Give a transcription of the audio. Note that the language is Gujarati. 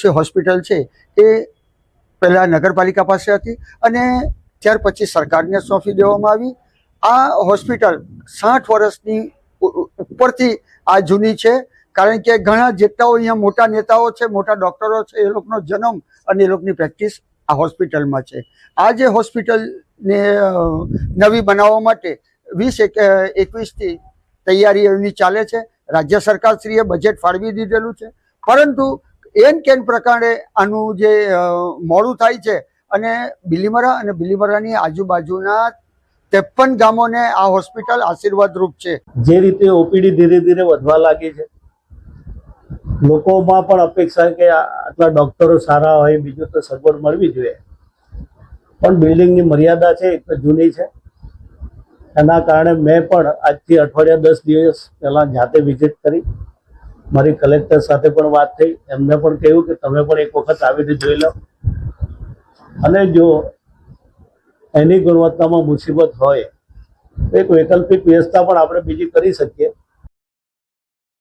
તુલસી હોસ્પિટલ છે એ પહેલાં નગરપાલિકા પાસે હતી અને ત્યાર પછી સરકારને સોંપી દેવામાં આવી. આ હોસ્પિટલ 60 વર્ષની ઉપરથી આ જૂની છે, કારણ કે ઘણા જેટલાઓ અહીંયા મોટા નેતાઓ છે, મોટા ડૉક્ટરો છે, એ લોકોનો જન્મ અને એ લોકોની પ્રેક્ટિસ આ હોસ્પિટલમાં છે. આ જે હોસ્પિટલને નવી બનાવવા માટે 2021થી તૈયારી એની ચાલે છે. રાજ્ય સરકારશ્રીએ બજેટ ફાળવી દીધેલું છે, પરંતુ એન કેન પ્રકારે આનું જે મોડું થાય છે અને બિલીમરા અને બિલીમરાની આજુબાજુના 53 ગામોને આ હોસ્પિટલ આશીર્વાદરૂપ છે. જે રીતે ઓપીડી ધીરે ધીરે વધવા લાગી છે, લોકોમાં પણ અપેક્ષા કે આટલા ડોક્ટરો સારા હોય, બીજું તો સગવડ મળવી જોઈએ, પણ બિલ્ડિંગની મર્યાદા છે એ જૂની છે. એના કારણે મેં પણ આજથી અઠવાડિયા 10 દિવસ પહેલાં જાતે વિઝિટ કરી, મારી કલેક્ટર સાથે પણ વાત થઈ, એમને પણ કહ્યું કે તમે પણ એક વખત આવીને જોઈ લો, અને જો એની ગુણવત્તામાં મુસીબત હોય તો એક વૈકલ્પિક વ્યવસ્થા પણ આપણે બીજી કરી શકીએ.